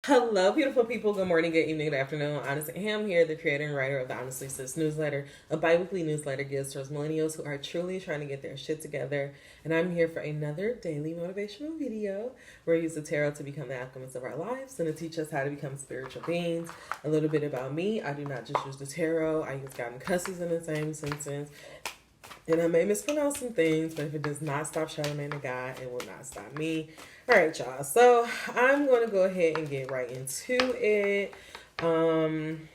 Hello, beautiful people. Good morning, good evening, good afternoon. Honestly, Ham here, the creator and writer of the Honestly Sis newsletter, a bi-weekly newsletter geared towards millennials who are truly trying to get their shit together. And I'm here for another daily motivational video where I use the tarot to become the alchemists of our lives and to teach us how to become spiritual beings. A little bit about me. I do not just use the tarot. I use God and cusses in the same sentence. And I may mispronounce some things, but if it does not stop Charlamagne the God, it will not stop me. All right, y'all. So I'm going to go ahead and get right into it. Um,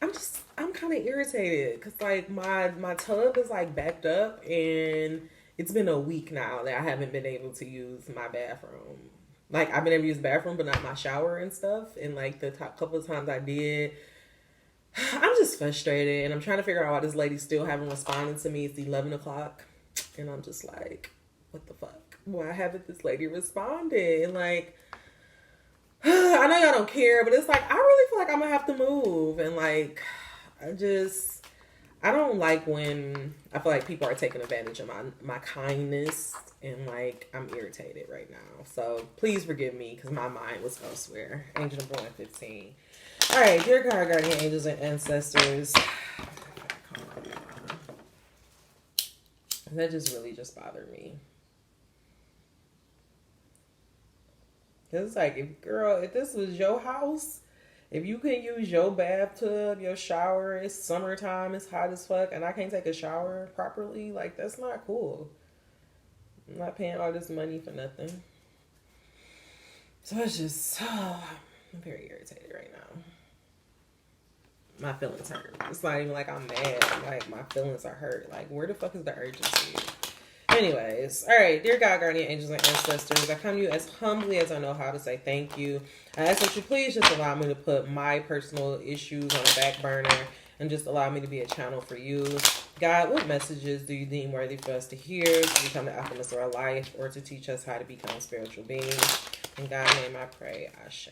I'm kind of irritated because like my tub is like backed up, and it's been a week now that I haven't been able to use my bathroom. Like I've been able to use the bathroom, but not my shower and stuff. And like the top couple of times I did, I'm just frustrated, and I'm trying to figure out why this lady still haven't responded to me. It's 11 o'clock, and I'm just like, what the fuck? Why haven't this lady responded? And like, I know y'all don't care, but it's like I really feel like I'm gonna have to move, and like, I don't like when I feel like people are taking advantage of my kindness, and like I'm irritated right now. So please forgive me because my mind was elsewhere. Angel number 115. All right, dear God, guardian angels and ancestors. That just really just bothered me. Cause it's like, if this was your house, if you can use your bathtub, your shower, it's summertime, it's hot as fuck, and I can't take a shower properly, like that's not cool. I'm not paying all this money for nothing. So it's just, I'm very irritated right now. My feelings hurt. It's not even like I'm mad. Like my feelings are hurt. Like where the fuck is the urgency? Anyways, all right, dear God, guardian angels and ancestors, I come to you as humbly as I know how to say thank you. I ask that you please just allow me to put my personal issues on the back burner and just allow me to be a channel for you. God, what messages do you deem worthy for us to hear to become the alchemist of our life or to teach us how to become spiritual beings? In God's name I pray, Ashe.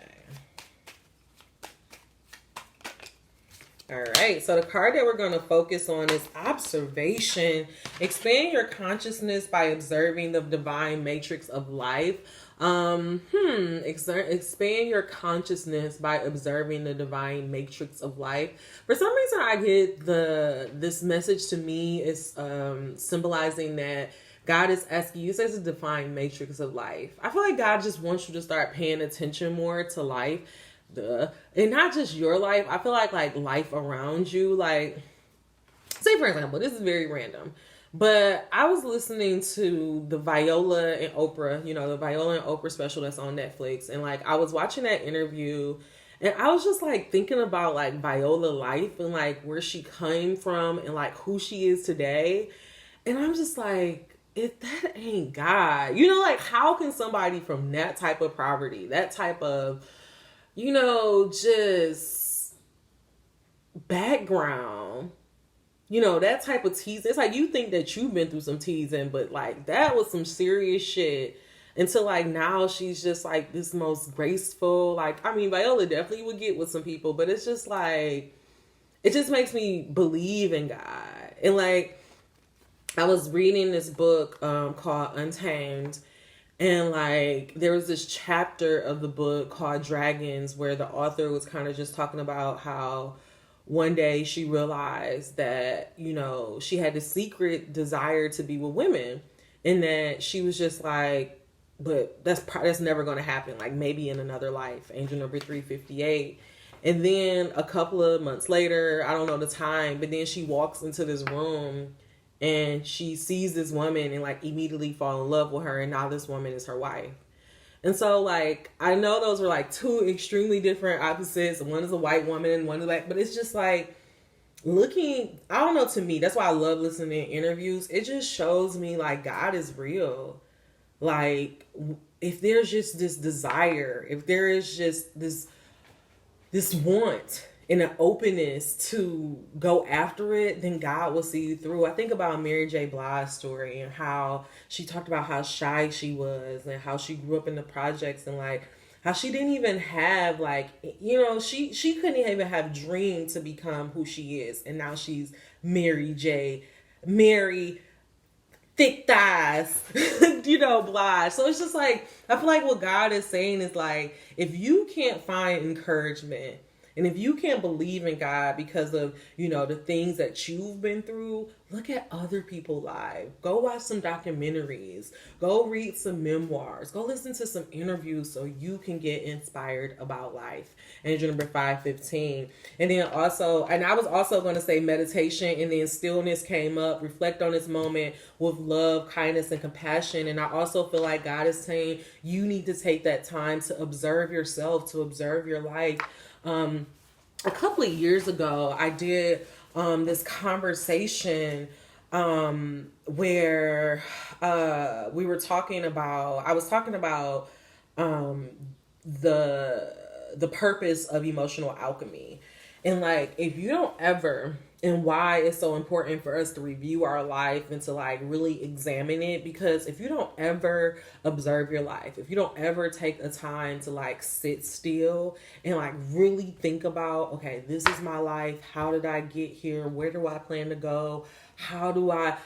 All right, so the card that we're going to focus on is observation. Expand your consciousness by observing the divine matrix of life. Expand your consciousness by observing the divine matrix of life. For some reason, I get this message to me is symbolizing that God is asking you, says a divine matrix of life. I feel like God just wants you to start paying attention more to life. And not just your life. I feel like life around you. Like, say for example, this is very random, but I was listening to the Viola and Oprah, the Viola and Oprah special that's on Netflix, and like I was watching that interview, and I was just like thinking about like Viola life and like where she came from and like who she is today, and I'm just like, if that ain't God, like how can somebody from that type of poverty, that type of just background, that type of teasing. It's like you think that you've been through some teasing, but like that was some serious shit. Until like now she's just like this most graceful. Like, I mean, Viola definitely would get with some people, but it's just like, it just makes me believe in God. And like, I was reading this book called Untamed. And like there was this chapter of the book called Dragons where the author was kind of just talking about how one day she realized that, she had a secret desire to be with women, and that she was just like, but that's never going to happen. Like maybe in another life, angel number 358. And then a couple of months later, I don't know the time, but then she walks into this room and she sees this woman and like immediately fall in love with her, and now this woman is her wife. And so like I know those were like two extremely different opposites. One is a white woman and one is like, but it's just like looking, I don't know, to me that's why I love listening to interviews. It just shows me like God is real. Like if there's just this desire, if there is just this want and an openness to go after it, then God will see you through. I think about Mary J. Blige's story and how she talked about how shy she was and how she grew up in the projects, and like how she didn't even have like, she couldn't even have dreamed to become who she is. And now she's Mary thick thighs, blige. So it's just like, I feel like what God is saying is like, if you can't find encouragement, and if you can't believe in God because of, the things that you've been through, look at other people's lives. Go watch some documentaries. Go read some memoirs. Go listen to some interviews so you can get inspired about life. And number 5:15. And then also, and I was also going to say meditation, and then stillness came up. Reflect on this moment with love, kindness, and compassion. And I also feel like God is saying you need to take that time to observe yourself, to observe your life. A couple of years ago, I did this conversation where I was talking about the purpose of emotional alchemy, and like, if you don't ever, and why it's so important for us to review our life and to like really examine it, because if you don't ever observe your life, if you don't ever take a time to like sit still and like really think about, okay, this is my life, how did I get here, where do I plan to go, how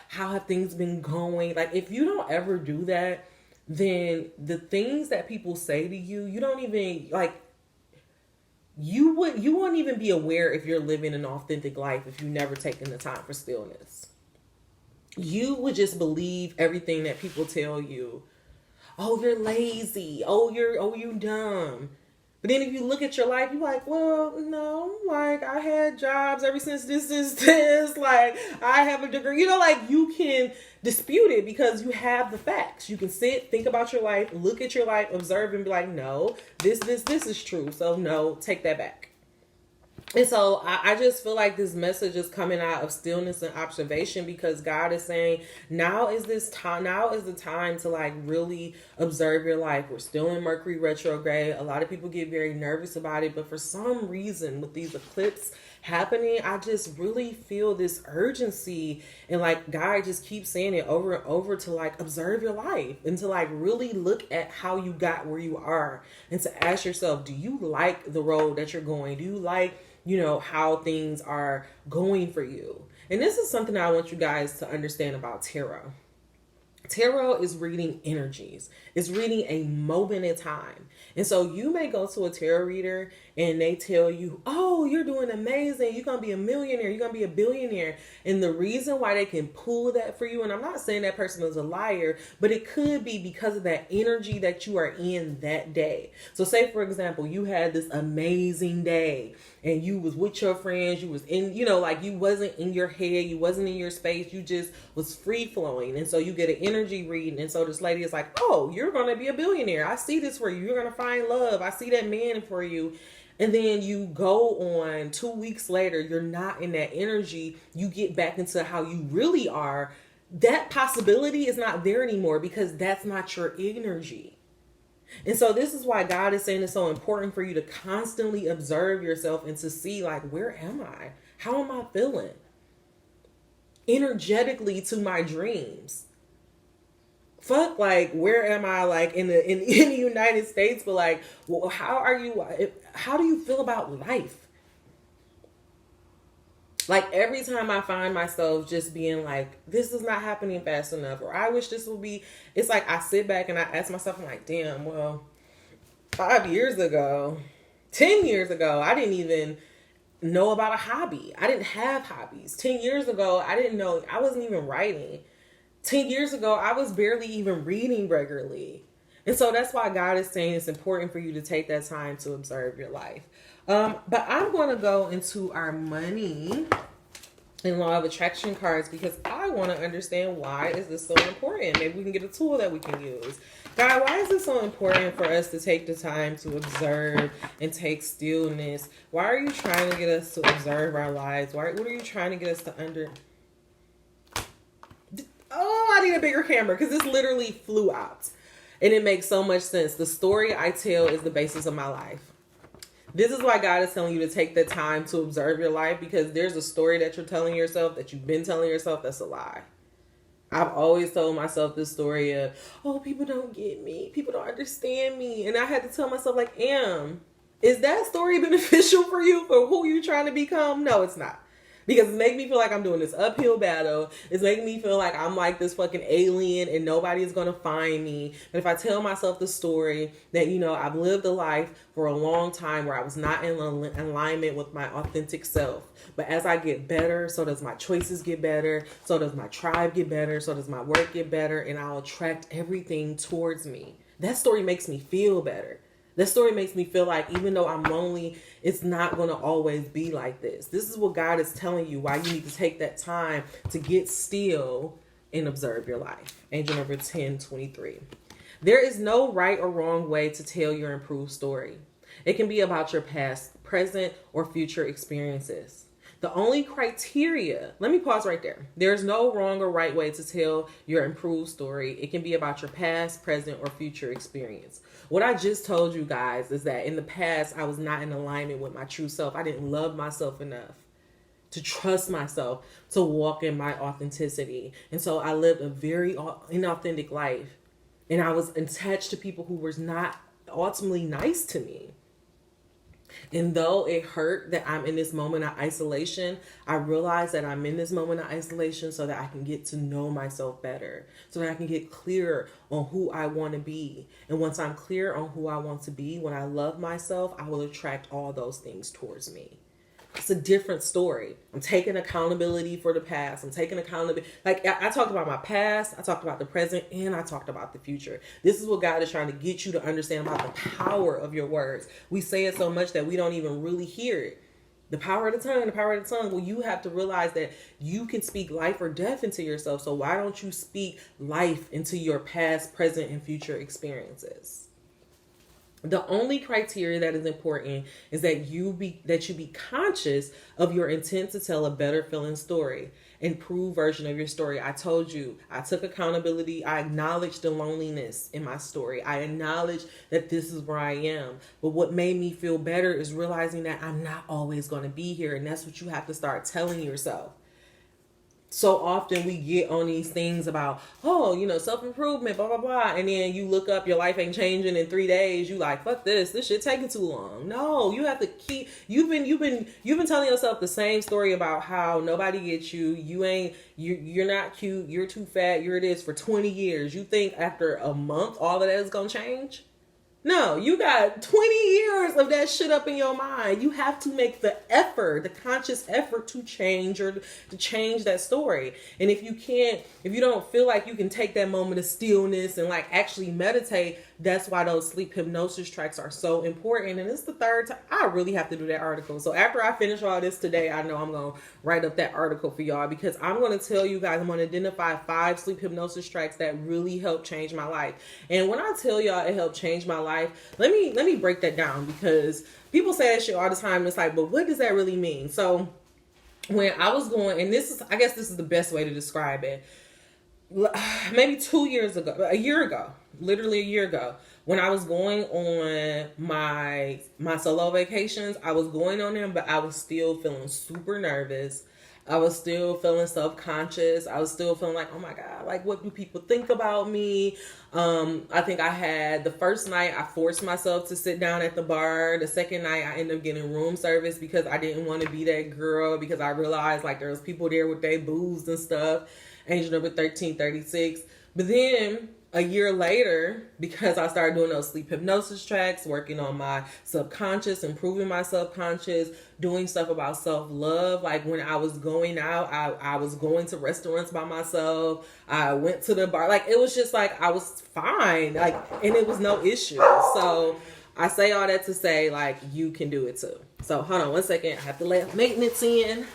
have things been going, like if you don't ever do that, then the things that people say to you, you don't even like, you won't even be aware if you're living an authentic life if you never taken the time for stillness. You would just believe everything that people tell you. Oh, you're lazy. Oh, you dumb. But then if you look at your life, you're like, well, no, like I had jobs ever since this, like I have a degree, like you can dispute it because you have the facts. You can sit, think about your life, look at your life, observe, and be like, no, this is true. So no, take that back. And so I just feel like this message is coming out of stillness and observation, because God is saying now is the time to like really observe your life. We're still in Mercury retrograde. A lot of people get very nervous about it, but for some reason with these eclipses happening, I just really feel this urgency, and like God just keeps saying it over and over to like observe your life and to like really look at how you got where you are, and to ask yourself, do you like the road that you're going? Do you like how things are going for you? And this is something I want you guys to understand about tarot. Tarot is reading energies. It's reading a moment in time. And so you may go to a tarot reader and they tell you, oh, you're doing amazing. You're going to be a millionaire. You're going to be a billionaire. And the reason why they can pull that for you, and I'm not saying that person is a liar, but it could be because of that energy that you are in that day. So say, for example, you had this amazing day and you was with your friends. You was in, like you wasn't in your head. You wasn't in your space. You just was free flowing. And so you get an energy reading. And so this lady is like, oh, you're going to be a billionaire. I see this for you. You're going to find love. I see that man for you. And then you go on 2 weeks later, you're not in that energy. You get back into how you really are. That possibility is not there anymore because that's not your energy. And so this is why God is saying it's so important for you to constantly observe yourself and to see, like, where am I? How am I feeling? Energetically to my dreams. Fuck, like, where am I, like, in the United States? But, like, well, how do you feel about life? Like, every time I find myself just being like, this is not happening fast enough, or I wish this would be, it's like I sit back and I ask myself, I'm like, damn, well, 5 years ago, 10 years ago, I didn't even know about a hobby. I didn't have hobbies. 10 years ago, I didn't know, I wasn't even writing. 10 years ago, I was barely even reading regularly. And so that's why God is saying it's important for you to take that time to observe your life. But I'm going to go into our money and law of attraction cards because I want to understand, why is this so important? Maybe we can get a tool that we can use. God, why is it so important for us to take the time to observe and take stillness? Why are you trying to get us to observe our lives? What are you trying to get us to Oh, I need a bigger camera because this literally flew out. And it makes so much sense. The story I tell is the basis of my life. This is why God is telling you to take the time to observe your life, because there's a story that you're telling yourself, that you've been telling yourself, that's a lie. I've always told myself this story of, oh, people don't get me. People don't understand me. And I had to tell myself, like, is that story beneficial for you, for who you're trying to become? No, it's not. Because it's making me feel like I'm doing this uphill battle. It's making me feel like I'm like this fucking alien and nobody is going to find me. But if I tell myself the story that, you know, I've lived a life for a long time where I was not in alignment with my authentic self. But as I get better, so does my choices get better. So does my tribe get better. So does my work get better. And I'll attract everything towards me. That story makes me feel better. That story makes me feel like even though I'm lonely, it's not going to always be like this. This is what God is telling you, why you need to take that time to get still and observe your life. Angel number 1023. There is no right or wrong way to tell your improved story. It can be about your past, present, or future experiences. The only criteria, let me pause right there. There's no wrong or right way to tell your improved story. It can be about your past, present, or future experience. What I just told you guys is that in the past, I was not in alignment with my true self. I didn't love myself enough to trust myself to walk in my authenticity. And so I lived a very inauthentic life. And I was attached to people who were not ultimately nice to me. And though it hurt that I'm in this moment of isolation, I realize that I'm in this moment of isolation so that I can get to know myself better, so that I can get clearer on who I want to be. And once I'm clear on who I want to be, when I love myself, I will attract all those things towards me. It's a different story. I'm taking accountability for the past. I'm taking accountability. Like I talked about my past, I talked about the present, and I talked about the future. This is what God is trying to get you to understand about the power of your words. We say it so much that we don't even really hear it. The power of the tongue, the power of the tongue. Well, you have to realize that you can speak life or death into yourself. So why don't you speak life into your past, present, and future experiences? The only criteria that is important is that you be conscious of your intent to tell a better feeling story, improved version of your story. I told you, I took accountability. I acknowledged the loneliness in my story. I acknowledged that this is where I am. But what made me feel better is realizing that I'm not always going to be here. And that's what you have to start telling yourself. So often we get on these things about, oh, you know, self-improvement, blah, blah, blah. And then you look up, your life ain't changing in 3 days. You like, fuck this shit taking too long. No, you have to keep, you've been telling yourself the same story about how nobody gets you. You're not cute. You're too fat. You're this for 20 years. You think after a month, all of that is going to change? No, you got 20 years of that shit up in your mind. You have to make the effort, the conscious effort to change that story. And if you don't feel like you can take that moment of stillness and like actually meditate, that's why those sleep hypnosis tracks are so important. And it's the third time I really have to do that article. So after I finish all this today, I know I'm going to write up that article for y'all, because I'm going to tell you guys, I'm going to identify 5 sleep hypnosis tracks that really helped change my life. And when I tell y'all it helped change my life, let me break that down, because people say that shit all the time. It's like, but what does that really mean? So when I was going, and I guess this is the best way to describe it. Maybe a year ago, when I was going on my solo vacations, I was going on them, but I was still feeling super nervous. I was still feeling self-conscious. I was still feeling like, oh my God, like what do people think about me? I think the first night I forced myself to sit down at the bar. The second night I ended up getting room service because I didn't want to be that girl, because I realized like there was people there with their booze and stuff. Angel number 1336. But then a year later, because I started doing those sleep hypnosis tracks, working on my subconscious, improving my subconscious, doing stuff about self-love. Like when I was going out, I was going to restaurants by myself. I went to the bar. Like it was just like I was fine. Like, and it was no issue. So I say all that to say, like, you can do it too. So hold on one second. I have to let maintenance in.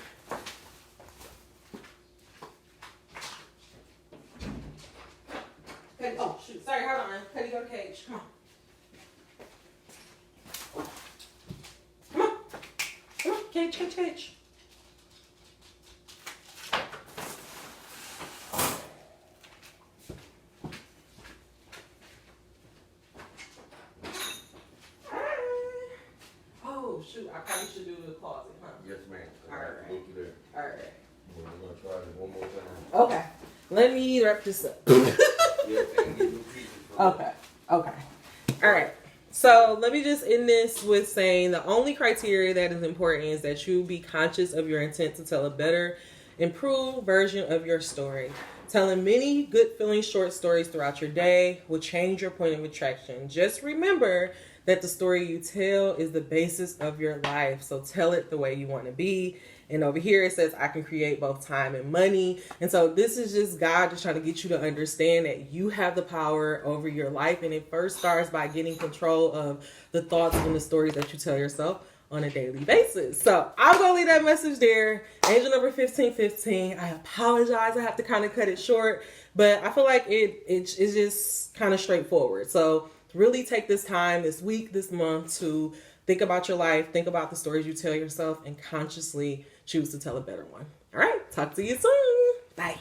Oh, shoot. Sorry, hold on. Cuddy, go to cage. Come on. Come on. Come on. Cage. Oh, shoot. I probably should do the closet, huh? Yes, ma'am. All right. Go through there. All right. We're going to try this one more time. Okay. Let me wrap this up. Yes, and give me pieces from Okay. All right. So let me just end this with saying the only criteria that is important is that you be conscious of your intent to tell a better, improved version of your story. Telling many good feeling short stories throughout your day will change your point of attraction. Just remember that the story you tell is the basis of your life. So tell it the way you want to be. And over here it says, I can create both time and money. And so this is just God just trying to get you to understand that you have the power over your life. And it first starts by getting control of the thoughts and the stories that you tell yourself on a daily basis. So I'm going to leave that message there. Angel number 1515. I apologize. I have to kind of cut it short, but I feel like it's just kind of straightforward. So really take this time, this week, this month to think about your life, think about the stories you tell yourself, and consciously choose to tell a better one. All right. Talk to you soon. Bye.